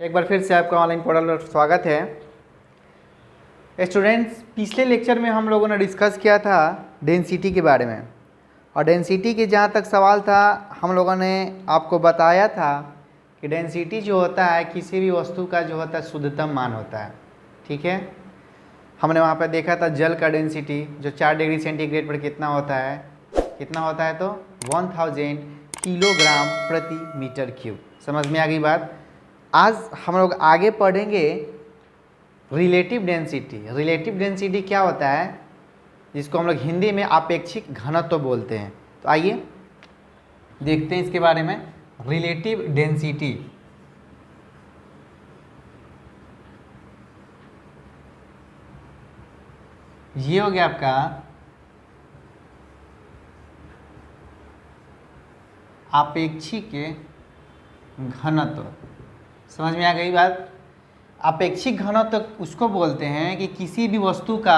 एक बार फिर से आपका ऑनलाइन पोर्टल पर स्वागत है। स्टूडेंट्स, पिछले लेक्चर में हम लोगों ने डिस्कस किया था डेंसिटी के बारे में, और डेंसिटी के जहाँ तक सवाल था हम लोगों ने आपको बताया था कि डेंसिटी जो होता है किसी भी वस्तु का जो होता है शुद्धतम मान होता है। ठीक है, हमने वहाँ पर देखा था जल का डेंसिटी जो 4 डिग्री सेंटीग्रेड पर कितना होता है तो 1000 किलोग्राम प्रति मीटर क्यूब। समझ में आ गई बात। आज हम लोग आगे पढ़ेंगे रिलेटिव डेंसिटी। रिलेटिव डेंसिटी क्या होता है, जिसको हम लोग हिंदी में आपेक्षिक घनत्व बोलते हैं। तो आइए देखते हैं इसके बारे में। रिलेटिव डेंसिटी ये हो गया आपका आपेक्षिक घनत्व। समझ में आ गई बात। आपेक्षिक घनत्व उसको बोलते हैं कि किसी भी वस्तु का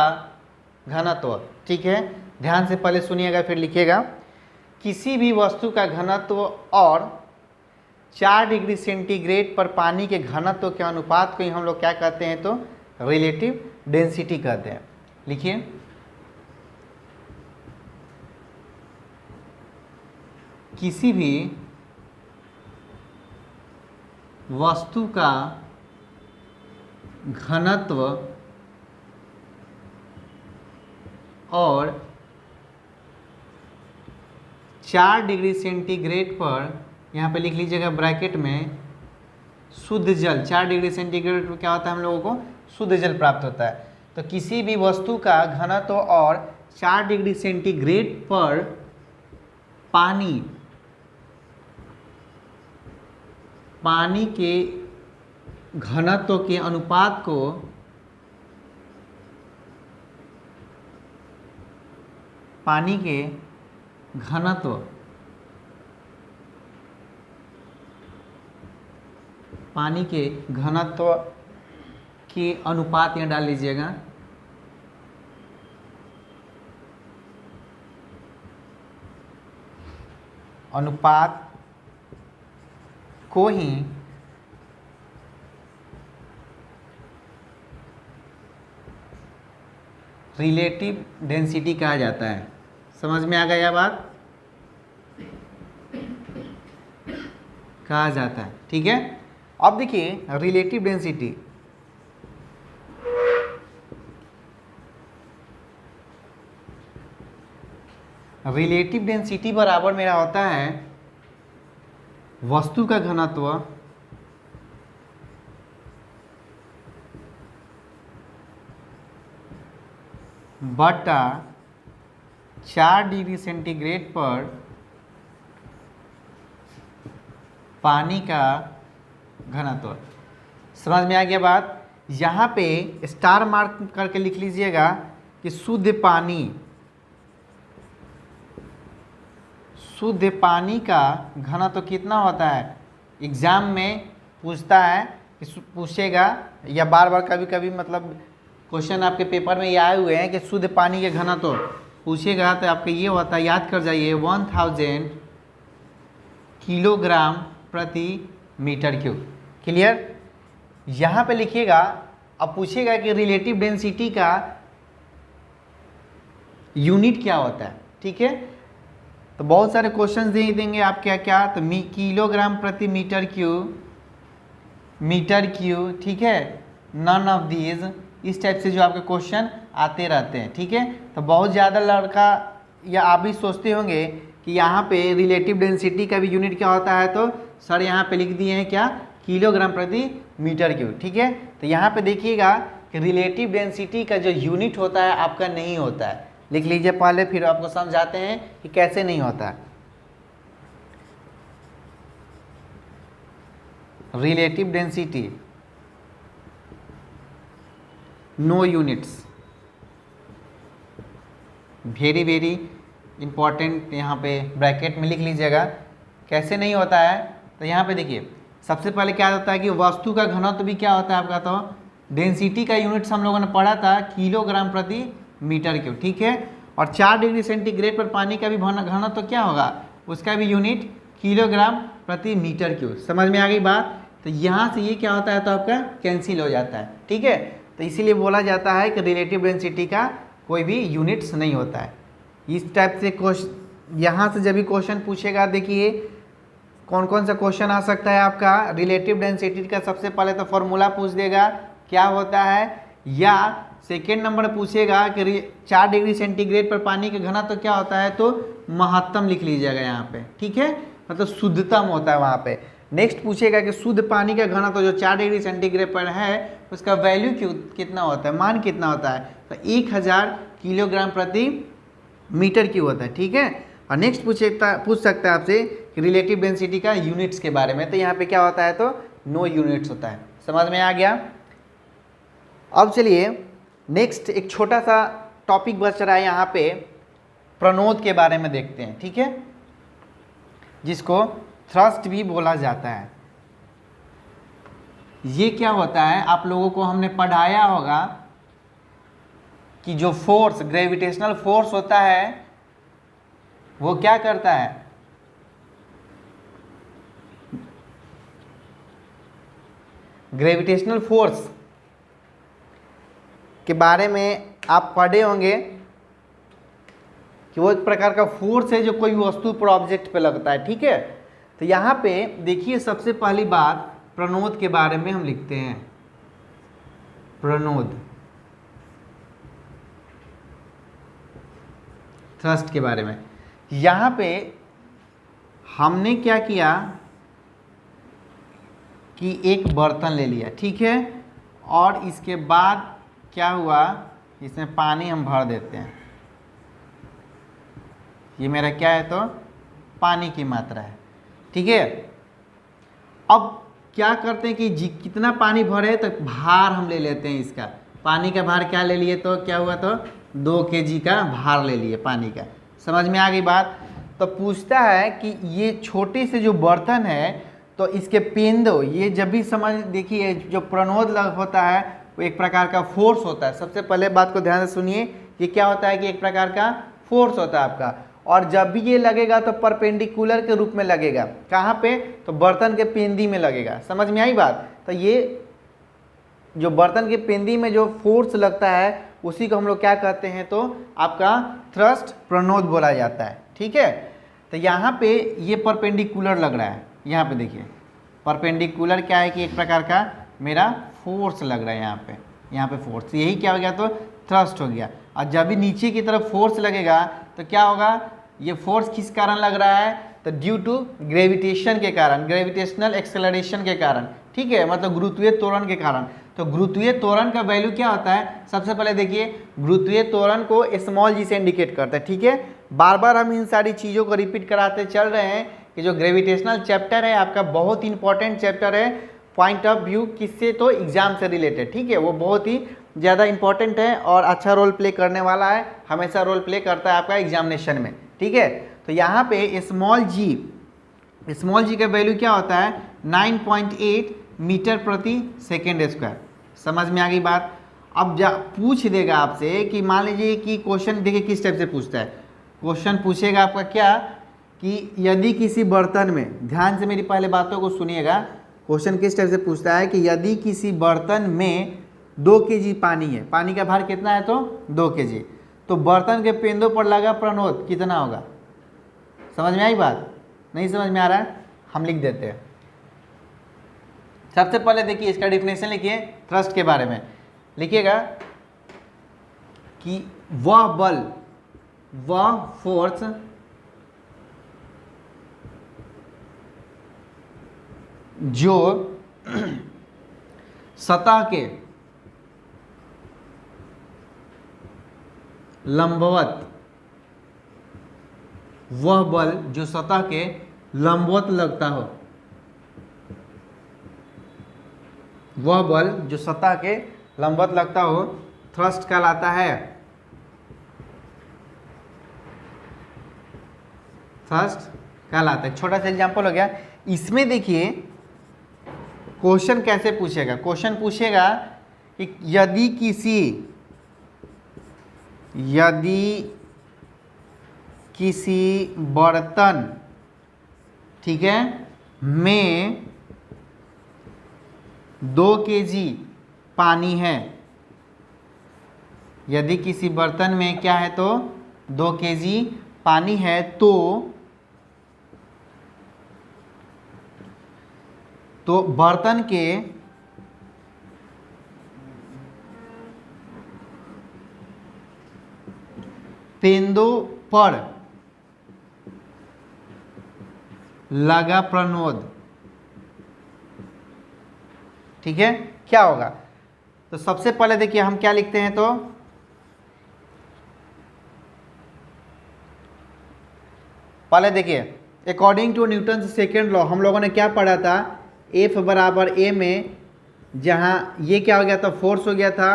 घनत्व। ठीक है, ध्यान से पहले सुनिएगा फिर लिखिएगा। किसी भी वस्तु का घनत्व और 4 डिग्री सेंटीग्रेड पर पानी के घनत्व के अनुपात को ही हम लोग क्या कहते हैं तो रिलेटिव डेंसिटी कहते हैं। लिखिए, किसी भी वस्तु का घनत्व और 4 डिग्री सेंटीग्रेड पर, यहाँ पे लिख लीजिएगा ब्रैकेट में, शुद्ध जल। 4 डिग्री सेंटीग्रेड पर क्या होता है, हम लोगों को शुद्ध जल प्राप्त होता है। तो किसी भी वस्तु का घनत्व और 4 डिग्री सेंटीग्रेड पर पानी के घनत्व के अनुपात को पानी के घनत्व के अनुपात यहाँ डाल लीजिएगा। अनुपात को ही रिलेटिव डेंसिटी कहा जाता है। समझ में आ गया बात, कहा जाता है। ठीक है, अब देखिए रिलेटिव डेंसिटी। रिलेटिव डेंसिटी बराबर मेरा होता है वस्तु का घनत्व बटा 4 डिग्री सेंटीग्रेड पर पानी का घनत्व। समझ में आ गया बात। यहाँ पे स्टार मार्क करके लिख लीजिएगा कि शुद्ध पानी का घनत्व कितना होता है। एग्ज़ाम में पूछता है, पूछेगा या बार बार कभी कभी मतलब क्वेश्चन आपके पेपर में ये आए हुए हैं कि शुद्ध पानी के घनत्व पूछेगा, तो आपका ये होता है, याद कर जाइए, 1000 किलोग्राम प्रति मीटर क्यूब। क्लियर। यहाँ पे लिखिएगा। अब पूछेगा कि रिलेटिव डेंसिटी का यूनिट क्या होता है। ठीक है, तो बहुत सारे क्वेश्चन दे देंगे आप क्या तो किलोग्राम प्रति मीटर क्यूब। ठीक है, नन ऑफ दीज, इस टाइप से जो आपके क्वेश्चन आते रहते हैं। ठीक है, तो बहुत ज़्यादा लड़का या आप भी सोचते होंगे कि यहाँ पे रिलेटिव डेंसिटी का भी यूनिट क्या होता है, तो सर यहाँ पे लिख दिए हैं क्या, किलोग्राम प्रति मीटर क्यूब। ठीक है, तो यहाँ पे देखिएगा कि रिलेटिव डेंसिटी का जो यूनिट होता है आपका नहीं होता है। लिख लीजिए पहले, फिर आपको समझाते हैं कि कैसे नहीं होता है। Relative density no units, very very important. यहाँ पे ब्रैकेट में लिख लीजिएगा कैसे नहीं होता है। तो यहाँ पे देखिए, सबसे पहले क्या होता है कि वस्तु का घनत्व भी क्या होता है आपका, तो डेंसिटी का यूनिट्स हम लोगों ने पढ़ा था किलोग्राम प्रति मीटर क्यूब। ठीक है, और 4 डिग्री सेंटीग्रेड पर पानी का भी घनत्व तो क्या होगा, उसका भी यूनिट किलोग्राम प्रति मीटर क्यूब। समझ में आ गई बात। तो यहाँ से ये क्या होता है, तो आपका कैंसिल हो जाता है। ठीक है, तो इसीलिए बोला जाता है कि रिलेटिव डेंसिटी का कोई भी यूनिट्स नहीं होता है। इस टाइप से क्वेश्चन यहाँ से जब भी क्वेश्चन पूछेगा, देखिए कौन कौन सा क्वेश्चन आ सकता है आपका। रिलेटिव डेंसिटी का सबसे पहले तो फॉर्मूला पूछ देगा क्या होता है, या सेकेंड नंबर पूछेगा कि 4 डिग्री सेंटीग्रेड पर पानी का घनत्व तो क्या होता है, तो महत्तम लिख लीजिएगा यहाँ पे। ठीक है, मतलब शुद्धतम होता है वहाँ पे। नेक्स्ट पूछेगा कि शुद्ध पानी का घनत्व तो जो 4 डिग्री सेंटीग्रेड पर है उसका वैल्यू कितना होता है, मान कितना होता है, तो 1000 किलोग्राम प्रति मीटर क्यूब होता है। ठीक है, और नेक्स्ट पूछ सकता है आपसे कि रिलेटिव डेंसिटी का यूनिट्स के बारे में, तो यहाँ पे क्या होता है, तो नो यूनिट्स होता है। समझ में आ गया। अब चलिए नेक्स्ट एक छोटा सा टॉपिक बच रहा है यहाँ पे, प्रणोद के बारे में देखते हैं। ठीक है, जिसको थ्रस्ट भी बोला जाता है। ये क्या होता है, आप लोगों को हमने पढ़ाया होगा कि जो फोर्स, ग्रेविटेशनल फोर्स होता है वो क्या करता है, ग्रेविटेशनल फोर्स के बारे में आप पढ़े होंगे कि वो एक प्रकार का फोर्स है जो कोई वस्तु पर, ऑब्जेक्ट पे लगता है। ठीक है, तो यहाँ पे देखिए सबसे पहली बात प्रणोद के बारे में हम लिखते हैं। प्रणोद, थ्रस्ट के बारे में। यहाँ पे हमने क्या किया कि एक बर्तन ले लिया। ठीक है, और इसके बाद क्या हुआ, इसमें पानी हम भर देते हैं। ये मेरा क्या है, तो पानी की मात्रा है। ठीक है, अब क्या करते हैं कि कितना पानी भरे तो भार हम ले लेते हैं इसका। पानी का भार क्या ले लिए, तो क्या हुआ, तो 2 kg का भार ले लिए पानी का। समझ में आ गई बात। तो पूछता है कि ये छोटे से जो बर्तन है, तो इसके पेंदो, ये जब भी समझ, देखिए जो प्रणोद होता है वो एक प्रकार का फोर्स होता है। सबसे पहले बात को ध्यान से सुनिए, ये क्या होता है कि एक प्रकार का फोर्स होता है आपका, और जब भी ये लगेगा तो परपेंडिकुलर के रूप में लगेगा। कहाँ पे, तो बर्तन के पेंदी में लगेगा। समझ में आई बात। तो ये जो बर्तन के पेंदी में जो फोर्स लगता है उसी को हम लोग क्या कहते हैं, तो आपका थ्रस्ट, प्रणोद बोला जाता है। ठीक है, तो यहाँ पे ये परपेंडिकुलर लग रहा है। यहाँ पे देखिए परपेंडिकुलर क्या है कि एक प्रकार का मेरा फोर्स लग रहा है यहाँ पे फोर्स, यही क्या हो गया, तो थ्रस्ट हो गया। और जब भी नीचे की तरफ फोर्स लगेगा तो क्या होगा, ये फोर्स किस कारण लग रहा है, तो ड्यू टू ग्रेविटेशन के कारण, ग्रेविटेशनल एक्सेलरेशन के कारण। ठीक है, मतलब गुरुत्वीय त्वरण के कारण। तो गुरुत्वीय त्वरण का वैल्यू क्या होता है, सबसे पहले देखिए गुरुत्वीय त्वरण को स्मॉल जी से इंडिकेट करता है। ठीक है, बार बार हम इन सारी चीज़ों को रिपीट कराते चल रहे हैं कि जो ग्रेविटेशनल चैप्टर है आपका बहुत इंपॉर्टेंट चैप्टर है, पॉइंट ऑफ व्यू किससे, तो एग्जाम से रिलेटेड। ठीक है, वो बहुत ही ज़्यादा इंपॉर्टेंट है और अच्छा रोल प्ले करने वाला है, हमेशा रोल प्ले करता है आपका एग्जामिनेशन में। ठीक है, तो यहाँ पे स्मॉल जी का वैल्यू क्या होता है, 9.8 मीटर प्रति सेकेंड स्क्वायर। समझ में आ गई बात। अब पूछ देगा आपसे कि मान लीजिए कि क्वेश्चन देखिए किस टाइप से पूछता है। क्वेश्चन पूछेगा आपका क्या, कि यदि किसी बर्तन में, ध्यान से मेरी पहले बातों को सुनिएगा, क्वेश्चन किस टाइप से पूछता है कि यदि किसी बर्तन में 2 kg पानी है, पानी का भार कितना है, तो 2 kg, तो बर्तन के पेंदों पर लगा प्रणोद कितना होगा। समझ में आई बात, नहीं समझ में आ रहा है, हम लिख देते हैं। सबसे पहले देखिए इसका डिफिनेशन लिखिए, थ्रस्ट के बारे में लिखिएगा कि वह बल, वह फोर्स जो सतह के लंबवत, वह बल जो सतह के लंबवत लगता हो, वह बल जो सतह के लंबवत लगता हो थ्रस्ट कहलाता है। थ्रस्ट कहलाता है। छोटा सा एग्जांपल हो गया। इसमें देखिए क्वेश्चन कैसे पूछेगा, क्वेश्चन पूछेगा कि यदि किसी बर्तन, ठीक है, में 2 kg पानी है, यदि किसी बर्तन में क्या है तो 2 kg पानी है, तो बर्तन के पेंदों पर लगा प्रणोद, ठीक है, क्या होगा? तो सबसे पहले देखिए हम क्या लिखते हैं, तो पहले देखिए according to Newton second law हम लोगों ने क्या पढ़ा था, F बराबर A में, जहाँ ये क्या हो गया था, फोर्स हो गया था,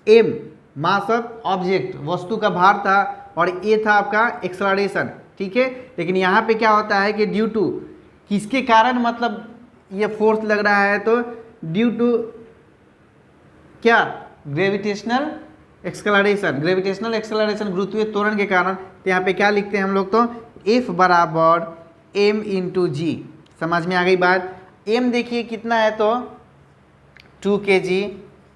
M मास ऑफ ऑब्जेक्ट वस्तु का भार था, और A था आपका एक्सलरेशन, ठीक है। लेकिन यहाँ पे क्या होता है कि ड्यू टू किसके कारण मतलब ये फोर्स लग रहा है, तो ड्यू टू क्या, ग्रेविटेशनल एक्सेलरेशन गुरुत्वीय त्वरण के कारण। तो यहाँ पे क्या लिखते हैं हम लोग, तो F बराबर M इंटू जी, समझ में आ गई बात। M देखिए कितना है, तो 2 kg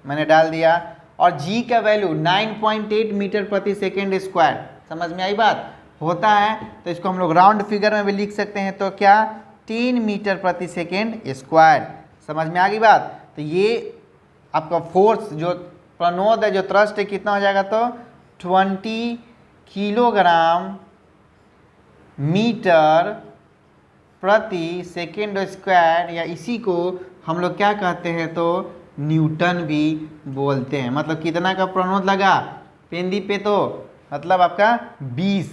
मैंने डाल दिया, और G का वैल्यू 9.8 मीटर प्रति सेकेंड स्क्वायर, समझ में आई बात, होता है। तो इसको हम लोग राउंड फिगर में भी लिख सकते हैं, तो क्या 3 मीटर प्रति सेकेंड स्क्वायर, समझ में आ गई बात। तो ये आपका फोर्स जो प्रणोद है, जो थ्रस्ट है, कितना हो जाएगा, तो 20 किलोग्राम मीटर प्रति सेकेंड स्क्वायर, या इसी को हम लोग क्या कहते हैं, तो न्यूटन भी बोलते हैं। मतलब कितना का प्रणोद लगा पेंदी पे, तो मतलब आपका 20,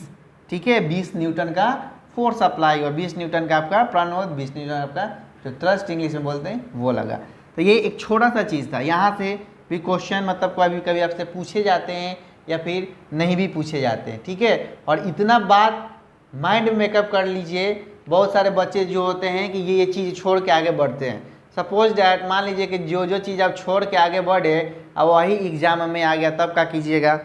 ठीक है, 20 न्यूटन का फोर्स अप्लाई, और 20 न्यूटन का आपका प्रणोद, 20 न्यूटन आपका जो थ्रस्ट इंग्लिश में बोलते हैं वो लगा। तो ये एक छोटा सा चीज़ था, यहाँ से भी क्वेश्चन मतलब कभी कभी आपसे पूछे जाते हैं या फिर नहीं भी पूछे जाते हैं, ठीक है। और इतना बात माइंड में मेकअप कर लीजिए, बहुत सारे बच्चे जो होते हैं कि ये चीज़ छोड़ के आगे बढ़ते हैं। सपोज डैट मान लीजिए कि जो चीज़ आप छोड़ के आगे बढ़े, अब वही एग्जाम में आ गया, तब क्या कीजिएगा,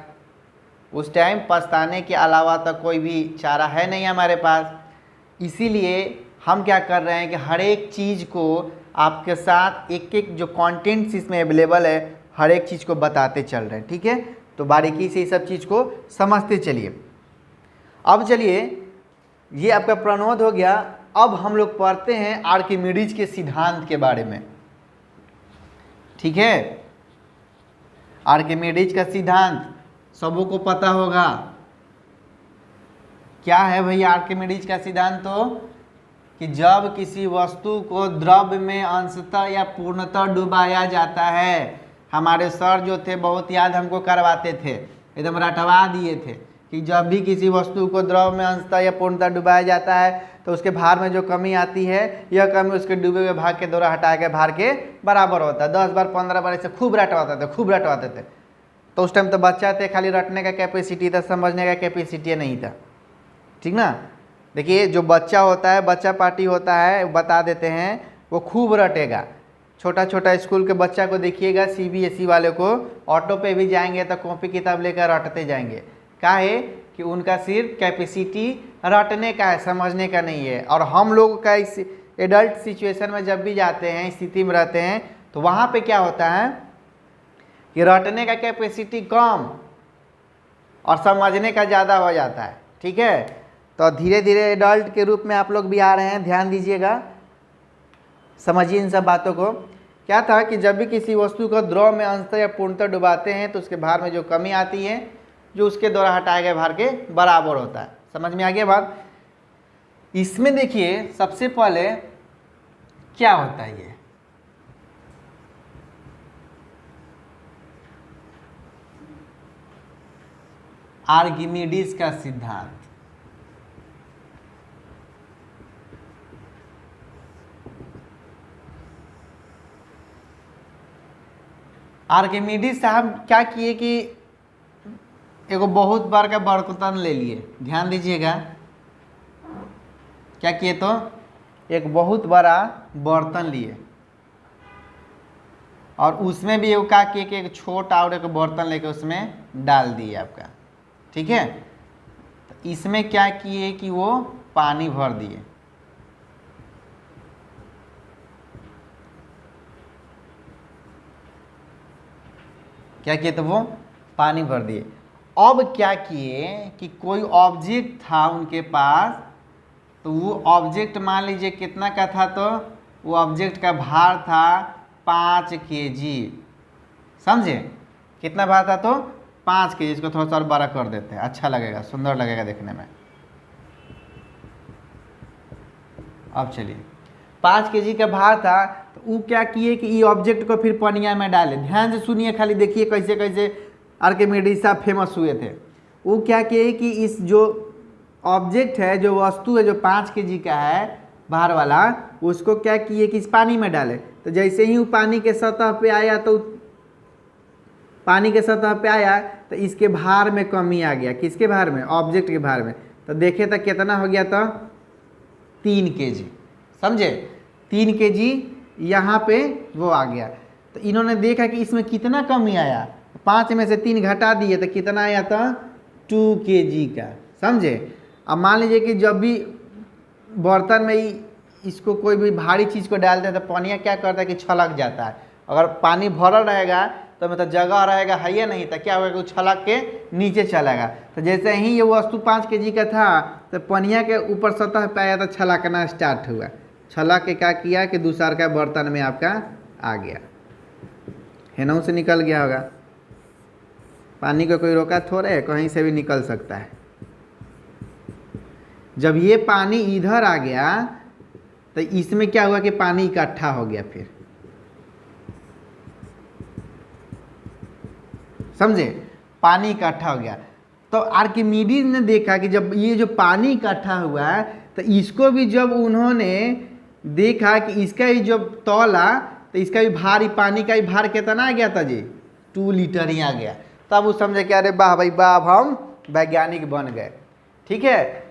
उस टाइम पछताने के अलावा तो कोई भी चारा है नहीं हमारे पास। इसीलिए हम क्या कर रहे हैं कि हर एक चीज़ को आपके साथ एक एक जो कंटेंट्स इसमें अवेलेबल है, हर एक चीज़ को बताते चल रहे हैं, ठीक है। तो बारीकी से सब चीज़ को समझते चलिए। अब चलिए, ये आपका प्रणोद हो गया। अब हम लोग पढ़ते हैं आर्किमिडीज के सिद्धांत के बारे में, ठीक है। आर्किमिडीज का सिद्धांत सबों को पता होगा, क्या है भैया आर्किमिडीज का सिद्धांत, तो कि जब किसी वस्तु को द्रव में अंशतः या पूर्णतः डुबाया जाता है, हमारे सर जो थे बहुत याद हमको करवाते थे, एकदम रटवा दिए थे कि जब भी किसी वस्तु को द्रव में अंशतः या पूर्णतः डुबाया जाता है तो उसके भार में जो कमी आती है, यह कमी उसके डूबे हुए भाग के द्वारा हटाए गए भार के बराबर होता है। 10 बार 15 बार ऐसे खूब रटवाते थे। तो उस टाइम तो बच्चा थे, खाली रटने का कैपेसिटी था, समझने का कैपेसिटी नहीं था, ठीक ना। देखिए जो बच्चा होता है, बच्चा पार्टी होता है, बता देते हैं, वो खूब रटेगा। छोटा छोटा स्कूल के बच्चा को देखिएगा, CBSE वाले को, ऑटो पे भी जाएंगे तो कॉपी किताब लेकर रटते जाएंगे। क्या है कि उनका सिर्फ कैपेसिटी रटने का है, समझने का नहीं है। और हम लोग का इस एडल्ट सिचुएशन में जब भी जाते हैं, स्थिति में रहते हैं, तो वहाँ पे क्या होता है कि रटने का कैपेसिटी कम और समझने का ज़्यादा हो जाता है, ठीक है। तो धीरे धीरे एडल्ट के रूप में आप लोग भी आ रहे हैं, ध्यान दीजिएगा, समझिए इन सब बातों को। क्या था कि जब भी किसी वस्तु को द्रव में अंशतः या पूर्णतः डुबाते हैं तो उसके भार में जो कमी आती है, जो उसके द्वारा हटाए गए भार के बराबर होता है। समझ में आ गया बात। इसमें देखिए सबसे पहले क्या होता है, ये आर्किमिडीज का सिद्धांत। आर्किमिडीज साहब क्या किए कि एगो बहुत बार का बर्तन ले लिए, ध्यान दीजिएगा, क्या किए, तो एक बहुत बड़ा बर्तन लिए और उसमें भी क्या किए कि एक छोटा और एक बर्तन लेके उसमें डाल दिए आपका, ठीक है। इसमें क्या किए कि वो पानी भर दिए, क्या किए तो वो पानी भर दिए। अब क्या किए कि कोई ऑब्जेक्ट था उनके पास, तो वो ऑब्जेक्ट मान लीजिए कितना का था, तो वो ऑब्जेक्ट का भार था 5 kg। समझे? कितना भार था? तो 5 kg। इसको थोड़ा सा और बड़ा कर देते हैं, अच्छा लगेगा, सुंदर लगेगा देखने में। अब चलिए 5 kg का भार था, तो वो क्या किए कि ये ऑब्जेक्ट को फिर पनिया में डाले। ध्यान से सुनिए, खाली देखिए कैसे कैसे आर्किमिडीज साहब फेमस हुए थे। वो क्या किए कि इस जो ऑब्जेक्ट है, जो वस्तु है, जो 5 kg का है भार वाला, उसको क्या किए कि इस पानी में डाले। तो जैसे ही वो पानी के सतह पे आया, तो पानी के सतह पे आया तो इसके भार में कमी आ गया। किसके भार में? ऑब्जेक्ट के भार में। तो देखे तो कितना हो गया था? 3 kg। समझे? 3 kg यहाँ पे वो आ गया। तो इन्होंने देखा कि इसमें कितना कमी आया, 5 में से 3 घटा दिए तो कितना आया था? 2 kg का। समझे? अब मान लीजिए कि जब भी बर्तन में इसको कोई भी भारी चीज़ को डालते हैं तो पानिया क्या करता है कि छलक जाता है। अगर पानी भरल रहेगा तो मतलब जगह रहेगा है या नहीं, तो क्या होगा कि छलक के नीचे चलेगा। तो जैसे ही ये वस्तु 5 kg का था, तो पनिया के ऊपर सतह पे आया तो छलकना स्टार्ट हुआ। छलक के क्या किया कि दूसरा का बर्तन में आपका आ गया, हेनों से निकल गया होगा। पानी को कोई रोका थोड़े है, कहीं से भी निकल सकता है। जब ये पानी इधर आ गया तो इसमें क्या हुआ कि पानी इकट्ठा हो गया। फिर समझे? पानी इकट्ठा हो गया। तो आर्किमिडीज ने देखा कि जब ये जो पानी इकट्ठा हुआ है, तो इसको भी जब उन्होंने देखा कि इसका ही जब तौला, तो इसका भी भार, पानी का भी भार कितना आ गया था जी? 2 लीटर ही आ गया। तब वो समझे कि अरे वाह भाई वाह, हम वैज्ञानिक बन गए। ठीक है?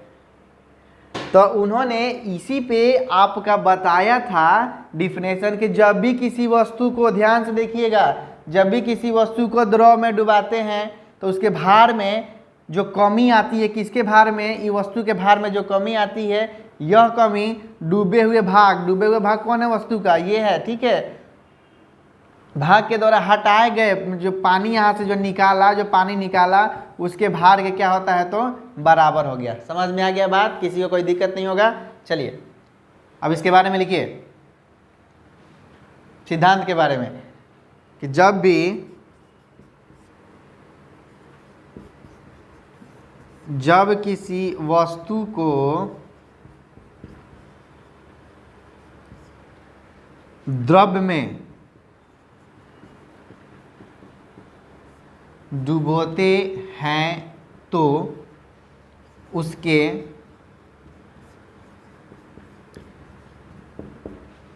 तो उन्होंने इसी पे आपका बताया था डिफिनेशन कि जब भी किसी वस्तु को, ध्यान से देखिएगा, जब भी किसी वस्तु को द्रव में डुबाते हैं तो उसके भार में जो कमी आती है, किसके भार में? ये वस्तु के भार में जो कमी आती है, यह कमी डूबे हुए भाग कौन है? वस्तु का ये है। ठीक है? भाग के द्वारा हटाए गए जो पानी यहाँ से जो निकाला, जो पानी निकाला, उसके भार के क्या होता है? तो बराबर हो गया। समझ में आ गया बात? किसी को कोई दिक्कत नहीं होगा। चलिए अब इसके बारे में लिखिए, सिद्धांत के बारे में, कि जब किसी वस्तु को द्रव में डुबोते हैं तो उसके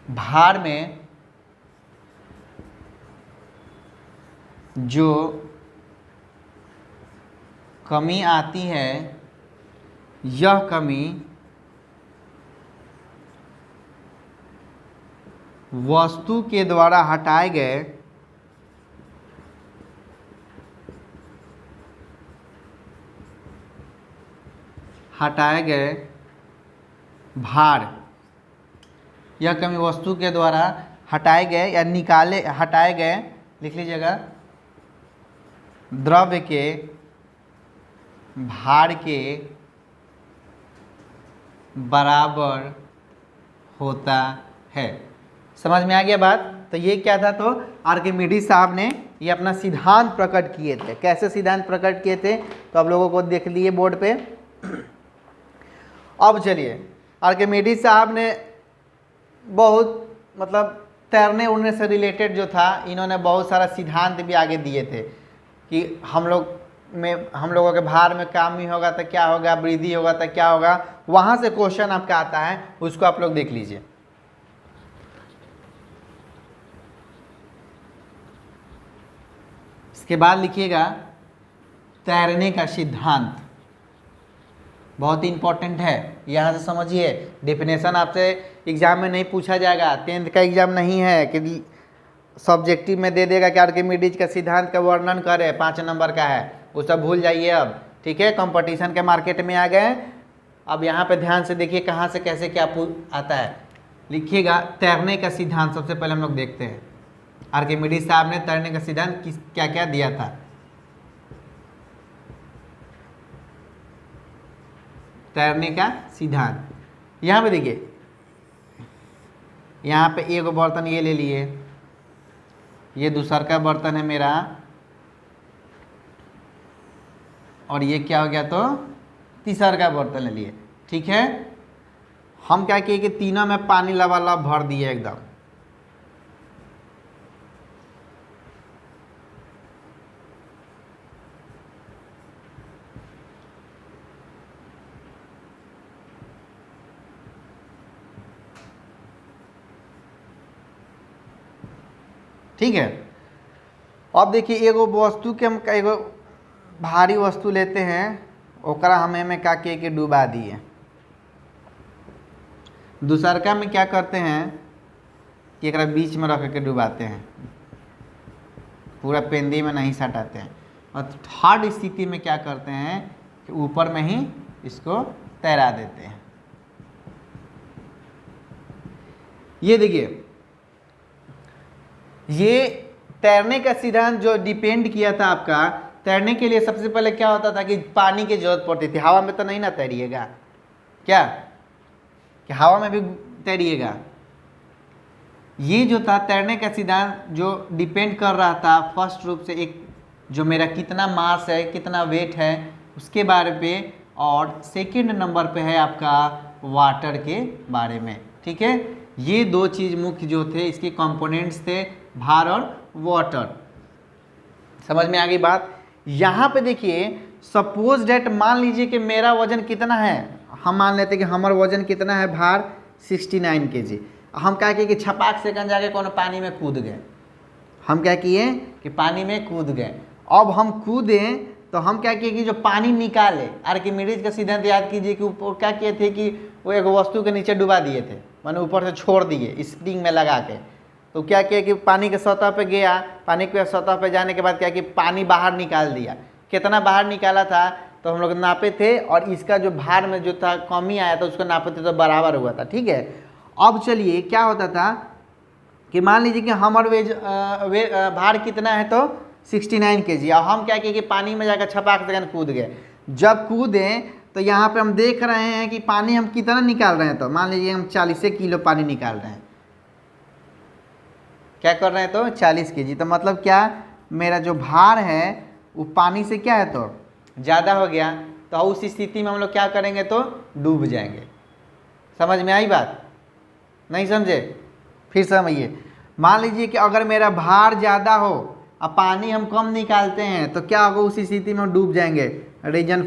भार में जो कमी आती है, यह कमी वस्तु के द्वारा हटाए गए भार, यह कमी वस्तु के द्वारा हटाए गए या हटाए गए, लिख लीजिएगा, द्रव्य के भार के बराबर होता है। समझ में आ गया बात? तो ये क्या था? तो आर्किमिडीज साहब ने ये अपना सिद्धांत प्रकट किए थे। कैसे सिद्धांत प्रकट किए थे? तो आप लोगों को देख लिए बोर्ड पे। अब चलिए, आर्किमिडीज साहब ने बहुत मतलब तैरने उड़ने से रिलेटेड जो था, इन्होंने बहुत सारा सिद्धांत भी आगे दिए थे कि हम लोगों के भार में कमी होगा तो क्या होगा, वृद्धि होगा तो क्या होगा। वहाँ से क्वेश्चन आपका आता है, उसको आप लोग देख लीजिए। इसके बाद लिखिएगा तैरने का सिद्धांत, बहुत ही इंपॉर्टेंट है। यहाँ से समझिए, डेफिनेशन आपसे एग्जाम में नहीं पूछा जाएगा। 10th का एग्जाम नहीं है कि सब्जेक्टिव में दे देगा कि आर्किमिडीज का सिद्धांत का वर्णन करे, 5 नंबर का है, वो सब भूल जाइए अब। ठीक है? कंपटीशन के मार्केट में आ गए। अब यहाँ पे ध्यान से देखिए कहाँ से कैसे क्या आता है। लिखिएगा तैरने का सिद्धांत, सबसे पहले हम लोग देखते हैं। आर्किमिडीज साहब ने तैरने का सिद्धांत क्या क्या दिया था? तैरने का सिद्धांत। यहाँ पे देखिए, यहाँ पे एक बर्तन ये ले लिए, ये दूसर का बर्तन है मेरा, और ये क्या हो गया तो तीसर का बर्तन ले लिए। ठीक है, हम क्या किए कि तीनों में पानी लबालब भर दिए एकदम। ठीक है, अब देखिए एगो वस्तु के हम एगो भारी वस्तु लेते हैं, ओकरा हमें में का के डुबा दिए। दूसरका में क्या करते हैं कि एक बीच में रख के डुबाते हैं, पूरा पेंदी में नहीं सटाते हैं। और थर्ड स्थिति में क्या करते हैं कि ऊपर में ही इसको तैरा देते हैं। ये देखिए, ये तैरने का सिद्धांत जो डिपेंड किया था आपका, तैरने के लिए सबसे पहले क्या होता था कि पानी की जरूरत पड़ती थी। हवा में तो नहीं ना तैरिएगा, क्या कि हवा में भी तैरिएगा। ये जो था तैरने का सिद्धांत जो डिपेंड कर रहा था फर्स्ट रूप से एक जो मेरा कितना मास है, कितना वेट है उसके बारे पे, और सेकंड नंबर पे है आपका वाटर के बारे में। ठीक है, ये दो चीज़ मुख्य जो थे इसके कंपोनेंट्स थे, भार और वाटर। समझ में आ गई बात? यहाँ पे देखिए, सपोज डेट मान लीजिए कि मेरा वजन कितना है, हम मान लेते हैं कि हमारा वजन कितना है, भार 69 kg। हम क्या किए कि छपाक से कन जाके कोनो पानी में कूद गए। हम क्या किए कि पानी में कूद गए। अब हम कूदें तो हम क्या किए कि जो पानी निकाले, आर्किमिडीज का सिद्धांत याद कीजिए कि ऊपर क्या किए थे कि वो एक वस्तु के नीचे डुबा दिए थे, माने ऊपर से छोड़ दिए स्प्रिंग में लगा के। तो क्या किया कि पानी के सतह पे गया, पानी के सतह पे जाने के बाद क्या कि पानी बाहर निकाल दिया। कितना बाहर निकाला था तो हम लोग नापे थे, और इसका जो भार में जो था कमी आया था उसको नापे थे तो बराबर हुआ था। ठीक है, अब चलिए क्या होता था कि मान लीजिए कि हमारा भार कितना है तो 69 kg, और हम क्या किए कि पानी में जाकर छपाक से कूद गए। जब कूदें तो यहाँ पे हम देख रहे हैं कि पानी हम कितना निकाल रहे हैं, तो मान लीजिए हम 40 किलो पानी निकाल रहे हैं। क्या कर रहे हैं तो 40 kg, तो मतलब क्या मेरा जो भार है वो पानी से क्या है तो ज़्यादा हो गया। तो उस स्थिति में हम लोग क्या करेंगे तो डूब जाएंगे। समझ में आई बात? नहीं समझे? फिर समझिए, मान लीजिए कि अगर मेरा भार ज़्यादा हो और पानी हम कम निकालते हैं तो क्या होगा, उस स्थिति में डूब जाएंगे। रीजन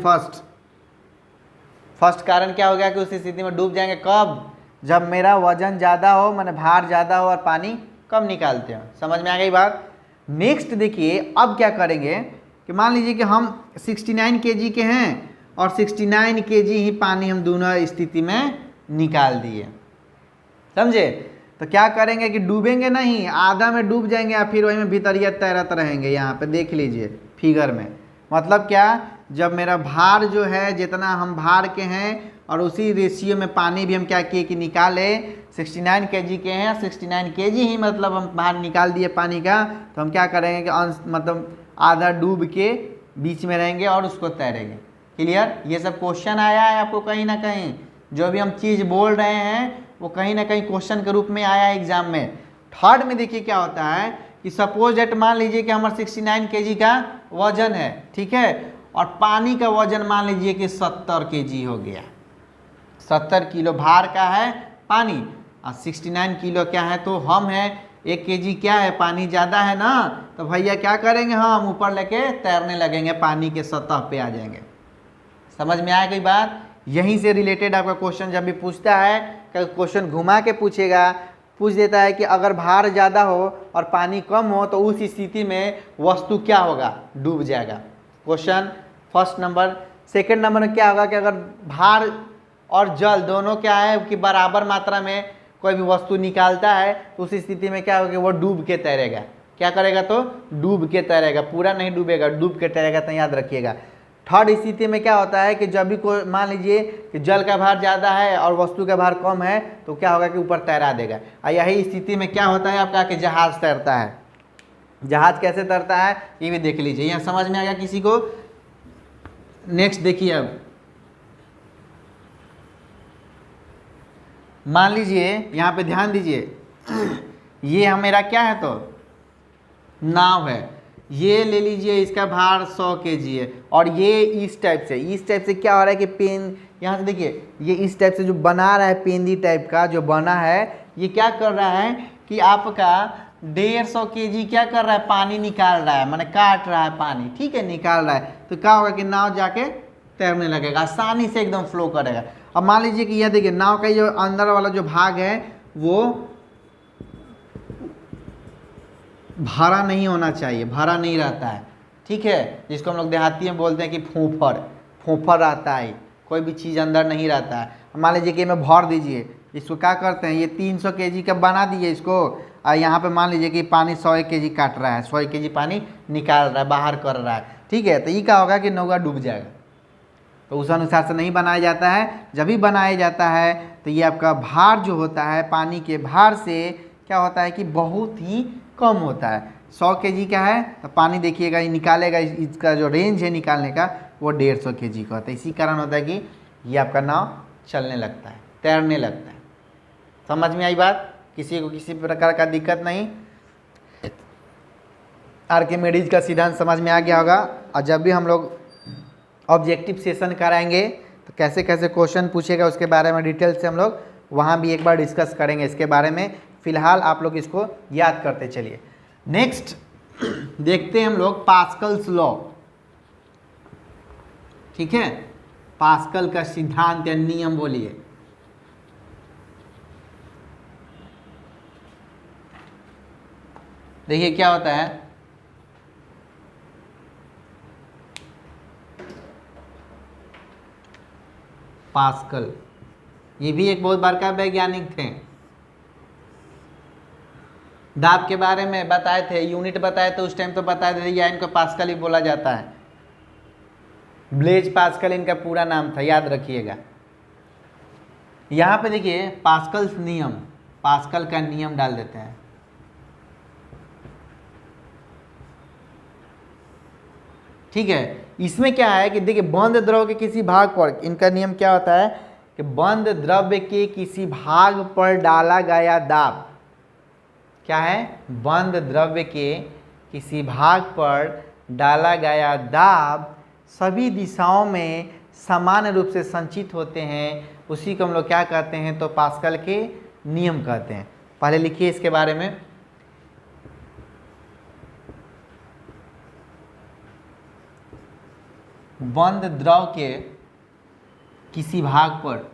फर्स्ट कारण क्या हो गया कि उस स्थिति में डूब जाएंगे। कब? जब मेरा वजन ज़्यादा हो, मैंने भार ज़्यादा हो और पानी कम निकालते हो। समझ में आ गई बात? नेक्स्ट देखिए, अब क्या करेंगे कि मान लीजिए कि हम 69 kg के हैं और 69 kg ही पानी हम दोनों स्थिति में निकाल दिए। समझे? तो क्या करेंगे कि डूबेंगे नहीं, आधा में डूब जाएंगे या फिर वही में भीतरिया तैरत रहेंगे। यहाँ पे देख लीजिए फिगर में, मतलब क्या, जब मेरा भार जो है जितना हम भार के हैं और उसी रेशियो में पानी भी हम क्या किए कि निकाले। 69 kg के हैं, 69 kg ही मतलब हम बाहर निकाल दिए पानी का, तो हम क्या करेंगे कि अंश मतलब आधा डूब के बीच में रहेंगे और उसको तैरेंगे। क्लियर? ये सब क्वेश्चन आया है आपको कहीं ना कहीं, जो भी हम चीज़ बोल रहे हैं वो कहीं ना कहीं क्वेश्चन के रूप में आया है एग्जाम में। थर्ड में देखिए क्या होता है कि सपोज डेट मान लीजिए कि हमारा 69 kg का वजन है, ठीक है, और पानी का वजन मान लीजिए कि 70 kg हो गया। 70 किलो भार का है पानी और 69 किलो क्या है तो हम हैं। 1 kg क्या है, पानी ज़्यादा है ना, तो भैया क्या करेंगे, हम ऊपर लेके तैरने लगेंगे, पानी के सतह पे आ जाएंगे। समझ में आया कोई बात? यहीं से रिलेटेड आपका क्वेश्चन जब भी पूछता है, क्वेश्चन घुमा के पूछ देता है कि अगर भार ज़्यादा हो और पानी कम हो तो उस स्थिति में वस्तु क्या होगा, डूब जाएगा। Question first number. Second number में क्या होगा कि अगर भार और जल दोनों क्या है कि बराबर मात्रा में कोई भी वस्तु निकालता है तो उस स्थिति में क्या होगा कि वो डूब के तैरेगा। क्या करेगा तो डूब के तैरेगा, पूरा नहीं डूबेगा, डूब के तैरेगा, तो याद रखिएगा। थर्ड स्थिति में क्या होता है कि जब भी कोई मान लीजिए कि जल का भार ज़्यादा है और वस्तु का भार कम है तो क्या होगा कि ऊपर तैरा देगा। और यही स्थिति में क्या होता है आपका कि जहाज़ तैरता है। जहाज कैसे तैरता है ये भी देख लीजिए। यहाँ समझ में आ गया किसी को? नेक्स्ट देखिए, अब मान लीजिए यहाँ पे ध्यान दीजिए, ये मेरा क्या है तो नाव है, ये ले लीजिए, इसका भार 100 kg है, और ये इस टाइप से क्या हो रहा है कि पेन, यहाँ से देखिए ये इस टाइप से जो बना रहा है, पेंदी टाइप का जो बना है, ये क्या कर रहा है कि आपका 150 kg क्या कर रहा है, पानी निकाल रहा है, माने काट रहा है पानी, ठीक है, निकाल रहा है। तो क्या होगा कि नाव जाके तैरने लगेगा, आसानी से एकदम फ्लो करेगा। अब मान लीजिए कि यह देखिए नाव का जो अंदर वाला जो भाग है वो भरा नहीं होना चाहिए, भरा नहीं रहता है, ठीक है, जिसको हम लोग देहाती में बोलते हैं कि फूफर रहता है, कोई भी चीज़ अंदर नहीं रहता है। मान लीजिए कि मैं भर दीजिए, इसको क्या करते हैं, ये 300 kg का बना दिए इसको, और यहाँ पे मान लीजिए कि पानी 100 kg काट रहा है, 100 kg पानी निकाल रहा है, बाहर कर रहा है, ठीक है, तो ये क्या होगा कि नौका डूब जाएगा। तो उस अनुसार से नहीं बनाया जाता है। जब भी बनाया जाता है तो ये आपका भार जो होता है, पानी के भार से क्या होता है कि बहुत ही कम होता है। 100 kg का है तो पानी देखिएगा ये निकालेगा, इसका जो रेंज है निकालने का वो 150 kg का होता है। इसी कारण होता है कि ये आपका नाव चलने लगता है, तैरने लगता है। समझ में आई बात? किसी को किसी प्रकार का दिक्कत नहीं? आर्किमिडीज का सिद्धांत समझ में आ गया होगा। और जब भी हम लोग ऑब्जेक्टिव सेशन कराएंगे तो कैसे कैसे क्वेश्चन पूछेगा उसके बारे में डिटेल से हम लोग वहाँ भी एक बार डिस्कस करेंगे इसके बारे में। फिलहाल आप लोग इसको याद करते चलिए। नेक्स्ट देखते हैं हम लोग पास्कल्स लॉ, ठीक है, पास्कल का सिद्धांत या नियम बोलिए। देखिए क्या होता है, पास्कल, ये भी एक बहुत बड़का वैज्ञानिक थे। दाब के बारे में बताए थे, यूनिट बताए थे उस टाइम तो बताए थे, या इनको पास्कल ही बोला जाता है। ब्लेज पास्कल इनका पूरा नाम था, याद रखिएगा। यहाँ पे देखिए पास्कल्स नियम, पास्कल का नियम डाल देते हैं। ठीक है, इसमें क्या है कि देखिए बंद द्रव के किसी भाग पर, इनका नियम क्या होता है कि बंद द्रव्य के किसी भाग पर डाला गया दाब, क्या है, बंद द्रव्य के किसी भाग पर डाला गया दाब सभी दिशाओं में समान रूप से संचित होते हैं, उसी को हम लोग क्या कहते हैं तो पास्कल के नियम कहते हैं। पहले लिखिए इसके बारे में। बंद द्रव के किसी भाग पर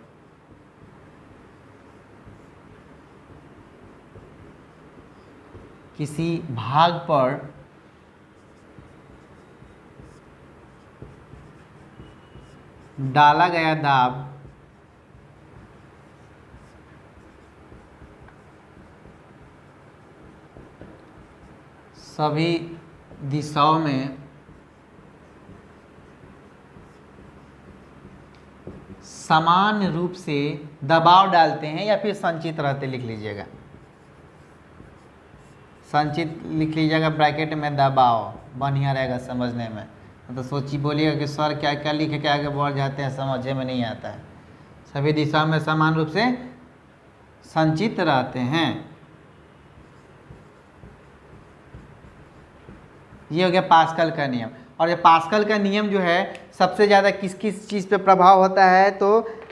डाला गया दाब सभी दिशाओं में समान रूप से दबाव डालते हैं, या फिर संचित रहते, लिख लीजिएगा, संचित लिख लीजिएगा ब्रैकेट में, दबाव बढ़िया रहेगा समझने में। तो सोची बोलिएगा कि सर क्या क्या लिख के आगे बढ़ जाते हैं, समझे में नहीं आता है। सभी दिशाओं में समान रूप से संचित रहते हैं, ये हो गया पास्कल का नियम। और ये पास्कल का नियम जो है सबसे ज़्यादा किस किस चीज़ पे प्रभाव होता है तो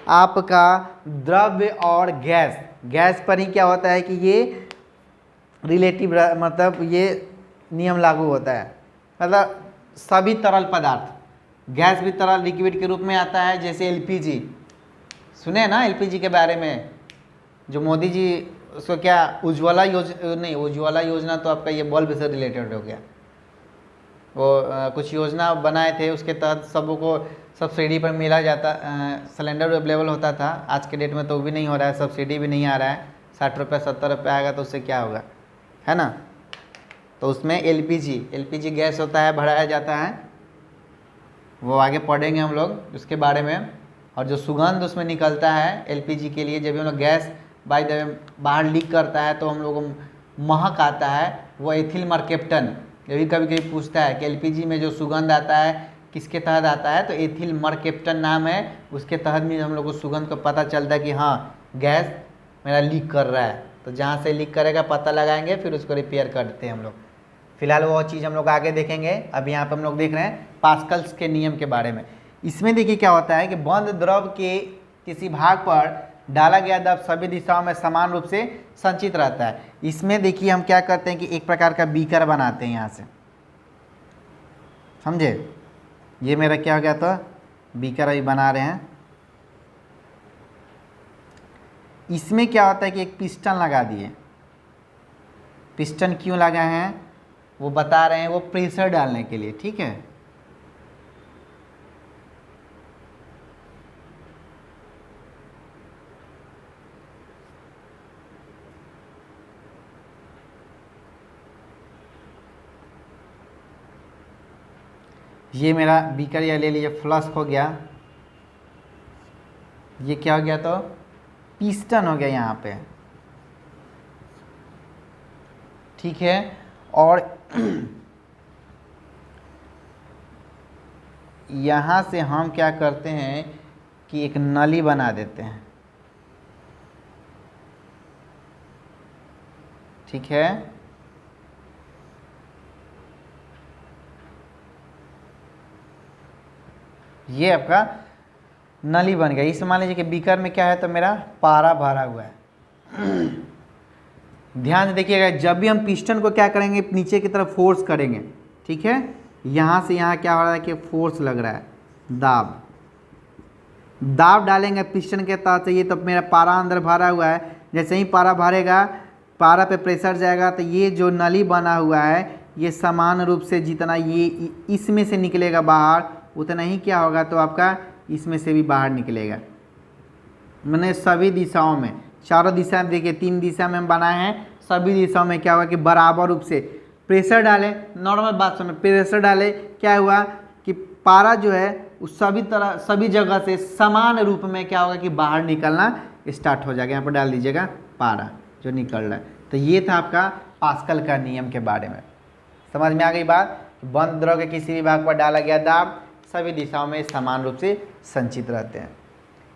आपका द्रव्य और गैस पर ही क्या होता है कि ये रिलेटिव, मतलब ये नियम लागू होता है। मतलब सभी तरल पदार्थ, गैस भी तरल लिक्विड के रूप में आता है, जैसे एलपीजी, सुने ना एलपीजी के बारे में, जो मोदी जी उसको क्या उज्ज्वला योजना तो आपका ये बल्ब से रिलेटेड हो गया, वो कुछ योजना बनाए थे, उसके तहत सबको सब्सिडी पर मिला जाता, सिलेंडर अवेलेबल होता था। आज के डेट में तो वो भी नहीं हो रहा है, सब्सिडी भी नहीं आ रहा है, 60 रुपये 70 रुपये आएगा तो उससे क्या होगा, है ना। तो उसमें एलपीजी गैस होता है, बढ़ाया जाता है, वो आगे पढ़ेंगे हम लोग उसके बारे में। और जो सुगंध उसमें निकलता है एलपीजी के लिए, जब भी हम लोग गैस बाहर लीक करता है तो हम लोग को महक आता है, वो एथिल मर्केप्टन, ये भी कभी कभी पूछता है कि एलपीजी में जो सुगंध आता है किसके तहत आता है, तो एथिल मरकेप्टन नाम है, उसके तहत भी हम लोग को सुगंध को पता चलता है कि हाँ गैस मेरा लीक कर रहा है। तो जहाँ से लीक करेगा पता लगाएंगे, फिर उसको रिपेयर कर देते हैं हम लोग। फिलहाल वो चीज़ हम लोग आगे देखेंगे। अभी यहाँ पर हम लोग देख रहे हैं पास्कल्स के नियम के बारे में। इसमें देखिए क्या होता है कि बंद द्रव के किसी भाग पर डाला गया द्रव सभी दिशाओं में समान रूप से संचित रहता है। इसमें देखिए हम क्या करते हैं कि एक प्रकार का बीकर बनाते हैं यहाँ से, समझे। ये मेरा क्या हो गया, तो बीकर अभी बना रहे हैं। इसमें क्या होता है कि एक पिस्टन लगा दिए। पिस्टन क्यों लगाए हैं वो बता रहे हैं, वो प्रेशर डालने के लिए, ठीक है। ये मेरा बीकर या ले लीजिए फ्लास्क हो गया। ये क्या हो गया, तो पिस्टन हो गया यहाँ पे, ठीक है। और यहाँ से हम क्या करते हैं कि एक नली बना देते हैं, ठीक है। ये आपका नली बन गया। इस मान लीजिए कि बीकर में क्या है, तो मेरा पारा भरा हुआ है। ध्यान से देखिएगा, जब भी हम पिस्टन को क्या करेंगे नीचे की तरफ फोर्स करेंगे, ठीक है। यहाँ से यहाँ क्या हो रहा है कि फोर्स लग रहा है, दाब डालेंगे पिस्टन के तहत से। ये तो मेरा पारा अंदर भरा हुआ है, जैसे ही पारा भरेगा, पारा पे प्रेशर जाएगा, तो ये जो नली बना हुआ है ये समान रूप से जितना ये इसमें से निकलेगा बाहर, उतना ही क्या होगा, तो आपका इसमें से भी बाहर निकलेगा। मैंने सभी दिशाओं में, चारों दिशा में देखिए 3 दिशा में हम बनाए हैं, सभी दिशाओं में क्या हुआ कि बराबर रूप से प्रेशर डालें। नॉर्मल बात समझ, प्रेशर डाले, क्या हुआ कि पारा जो है उस सभी जगह से समान रूप में क्या होगा कि बाहर निकलना स्टार्ट हो जाएगा। यहाँ पर डाल दीजिएगा पारा जो निकल रहा है। तो ये था आपका पास्कल का नियम के बारे में। समझ में आ गई बात। बंद द्रव के किसी भी भाग पर डाला गया दाब सभी दिशाओं में समान रूप से संचित रहते हैं,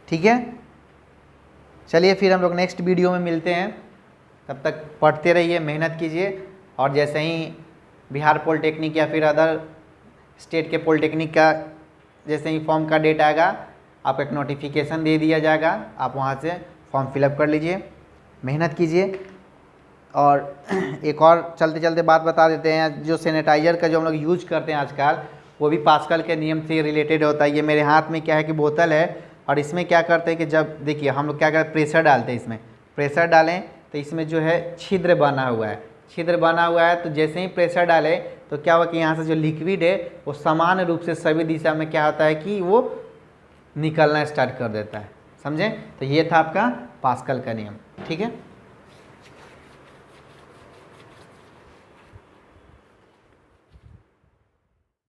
ठीक है। चलिए फिर हम लोग नेक्स्ट वीडियो में मिलते हैं। तब तक पढ़ते रहिए, मेहनत कीजिए, और जैसे ही बिहार पॉलिटेक्निक या फिर अदर स्टेट के पॉलिटेक्निक का जैसे ही फॉर्म का डेट आएगा, आपको एक नोटिफिकेशन दे दिया जाएगा, आप वहाँ से फॉर्म फिलअप कर लीजिए, मेहनत कीजिए। और एक और चलते चलते बात बता देते हैं, जो सैनिटाइज़र का जो हम लोग यूज करते हैं आजकल, वो भी पास्कल के नियम से रिलेटेड होता है। ये मेरे हाथ में क्या है कि बोतल है, और इसमें क्या करते हैं कि जब देखिए हम लोग क्या करते हैं, प्रेशर डालते हैं। इसमें प्रेशर डालें तो इसमें जो है छिद्र बना हुआ है, तो जैसे ही प्रेशर डालें तो क्या हुआ कि यहाँ से जो लिक्विड है वो समान रूप से सभी दिशा में क्या होता है कि वो निकलना स्टार्ट कर देता है, समझें। तो ये था आपका पास्कल का नियम, ठीक है।